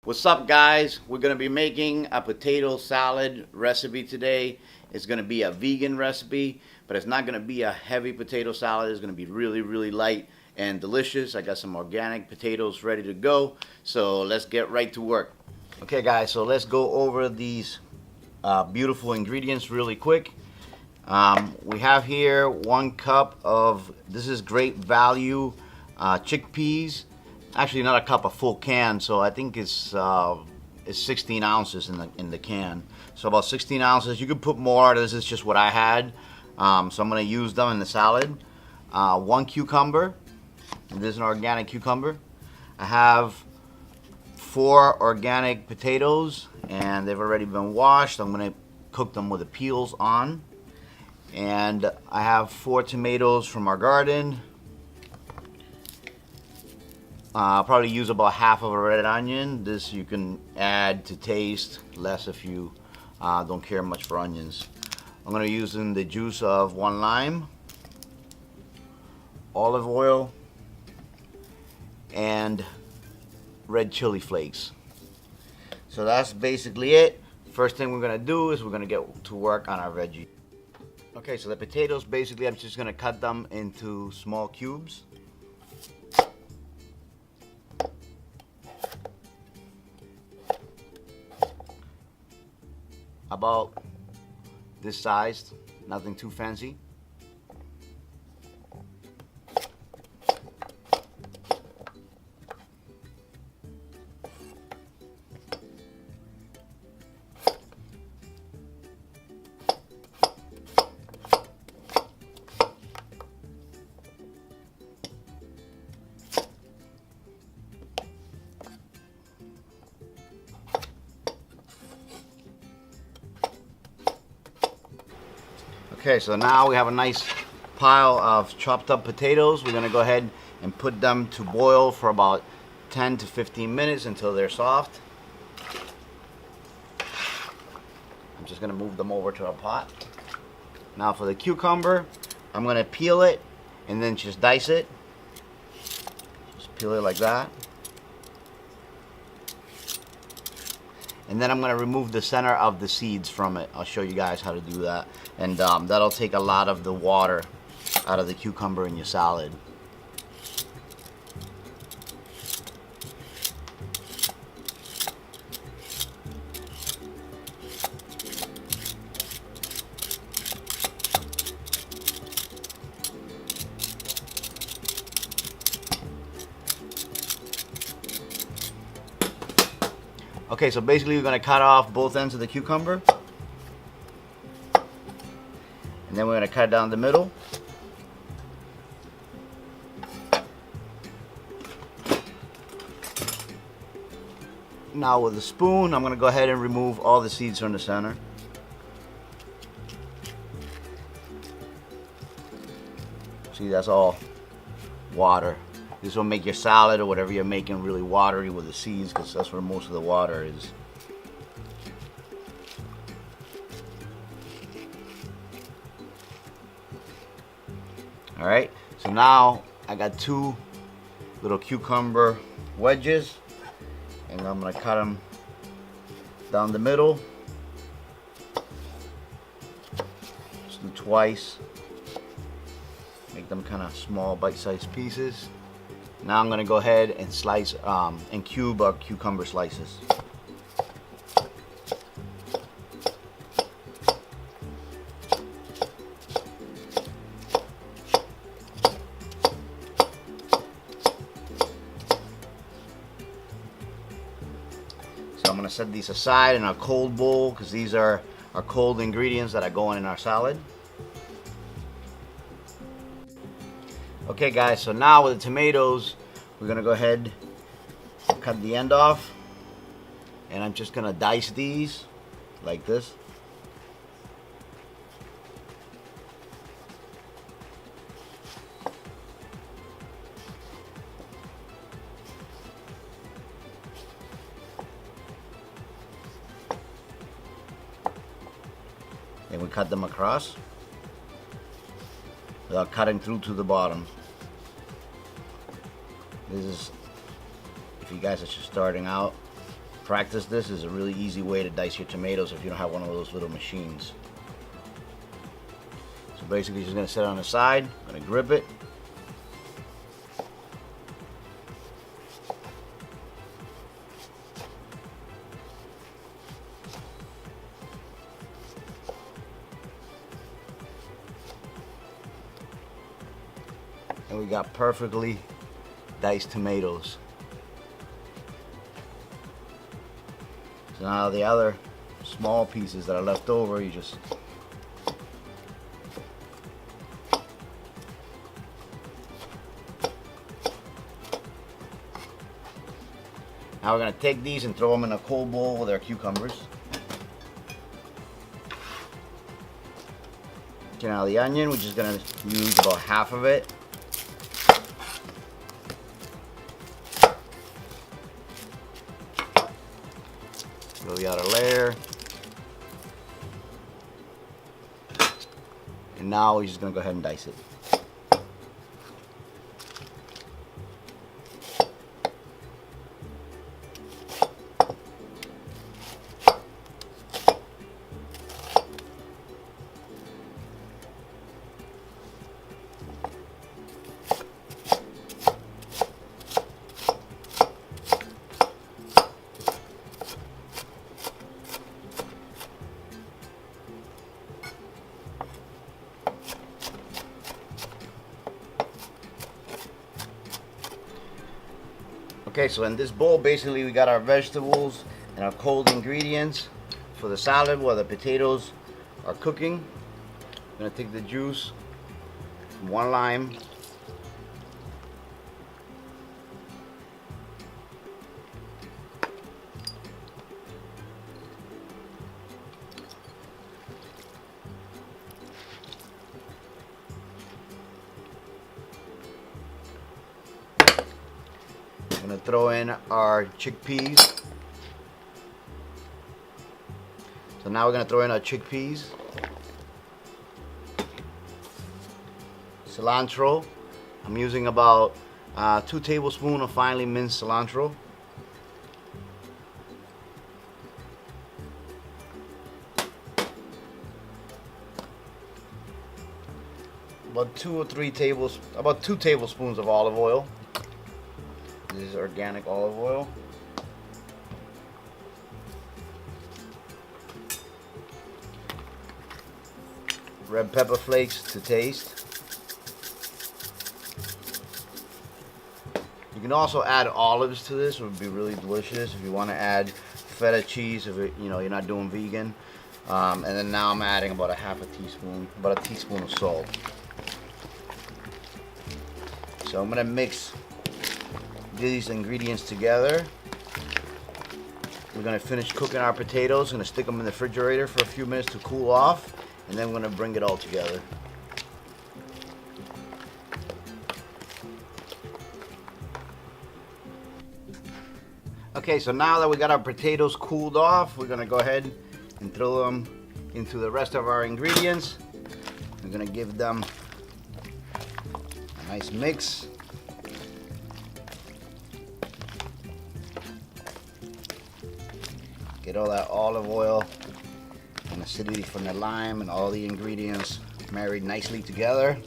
What's up, guys? We're going to be making a potato salad recipe today. It's going to be a vegan recipe, but it's not going to be a heavy potato salad. It's going to be really light and delicious. I got some organic potatoes ready to go, so let's get right to work. Okay, guys, so let's go over these beautiful ingredients really quick. We have here 1 cup of, this is great value chickpeas. Actually, not a cup, a full can. So I think it's 16 ounces in the can. So about 16 ounces. You could put more. This is just what I had. So I'm going to use them in the salad. 1 cucumber. And this is an organic cucumber. I have 4 organic potatoes, and they've already been washed. I'm going to cook them with the peels on. And I have 4 tomatoes from our garden. I'll probably use about half of a red onion. This you can add to taste, less if you don't care much for onions. I'm going to use in the juice of 1 lime, olive oil, and red chili flakes. So that's basically it. First thing we're going to do is we're going to get to work on our veggie. Okay, so the potatoes, basically I'm just going to cut them into small cubes. About this size, nothing too fancy. Okay, so now we have a nice pile of chopped up potatoes. We're gonna go ahead and put them to boil for about 10 to 15 minutes until they're soft. I'm just gonna move them over to a pot. Now for the cucumber, I'm gonna peel it and then just dice it. Just peel it like that. And then I'm going to remove the center of the seeds from it. I'll show you guys how to do that. And that'll take a lot of the water out of the cucumber in your salad. Okay, so basically we're going to cut off both ends of the cucumber. And then we're going to cut it down the middle. Now with a spoon, I'm going to go ahead and remove all the seeds from the center. See, that's all water. This will make your salad or whatever you're making really watery with the seeds, because that's where most of the water is. Alright, so now I got 2 little cucumber wedges, and I'm going to cut them down the middle. Just do twice. Make them kind of small bite-sized pieces. Now I'm going to go ahead and slice and cube our cucumber slices. So I'm going to set these aside in a cold bowl, because these are our cold ingredients that are going in our salad. Okay guys, so now with the tomatoes, we're going to go ahead and cut the end off. And I'm just going to dice these like this. And we cut them across without cutting through to the bottom. This is, if you guys are just starting out, practice this. Is a really easy way to dice your tomatoes if you don't have one of those little machines. So basically just going to set it on the side, going to grip it. And we got perfectly diced tomatoes. So now the other small pieces that are left over, you just now we're going to take these and throw them in a cold bowl with our cucumbers. Okay, now the onion, we're just going to use about half of it. Throw the outer layer. And now we're just going to go ahead and dice it. Okay, so in this bowl, basically we got our vegetables and our cold ingredients for the salad while the potatoes are cooking. I'm gonna take the juice from one lime, I'm going to throw in our chickpeas. So now we're going to throw in our chickpeas. Cilantro. I'm using about 2 tablespoons of finely minced cilantro. About 2 tablespoons of olive oil. This is organic olive oil. Red pepper flakes to taste. You can also add olives to this. It would be really delicious if you want to add feta cheese. If you're not doing vegan. And then now I'm adding about about a teaspoon of salt. So I'm gonna mix these ingredients together. We're gonna finish cooking our potatoes. Gonna stick them in the refrigerator for a few minutes to cool off, and then we're gonna bring it all together. Okay, so now that we got our potatoes cooled off, we're gonna go ahead and throw them into the rest of our ingredients. We're gonna give them a nice mix. Get all that olive oil and acidity from the lime and all the ingredients married nicely together.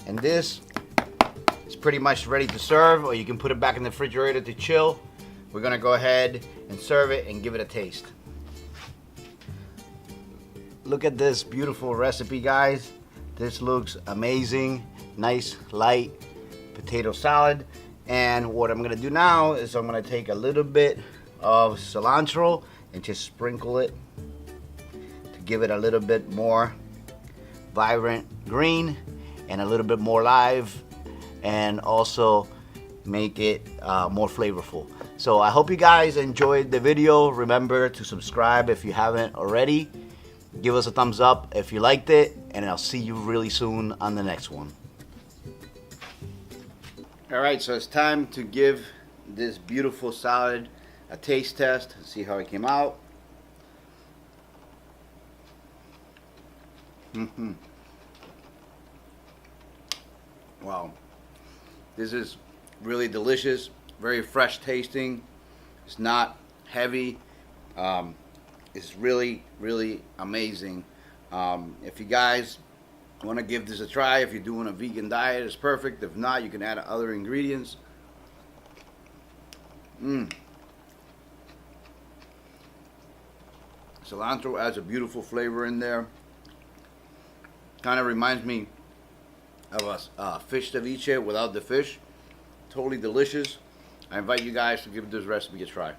And this is pretty much ready to serve, or you can put it back in the refrigerator to chill. We're gonna go ahead and serve it and give it a taste. Look at this beautiful recipe, guys. This looks amazing. Nice, light potato salad. And what I'm gonna do now is I'm gonna take a little bit of cilantro and just sprinkle it to give it a little bit more vibrant green and a little bit more live, and also make it more flavorful. So I hope you guys enjoyed the video. Remember to subscribe if you haven't already. Give us a thumbs up if you liked it, and I'll see you really soon on the next one. Alright, so it's time to give this beautiful salad a taste test and see how it came out. Wow. This is really delicious, very fresh tasting. It's not heavy. It's really, really amazing. If you guys want to give this a try, if you're doing a vegan diet, it's perfect. If not, you can add other ingredients. Cilantro adds a beautiful flavor in there. Kind of reminds me of a fish ceviche without the fish. Totally delicious. I invite you guys to give this recipe a try.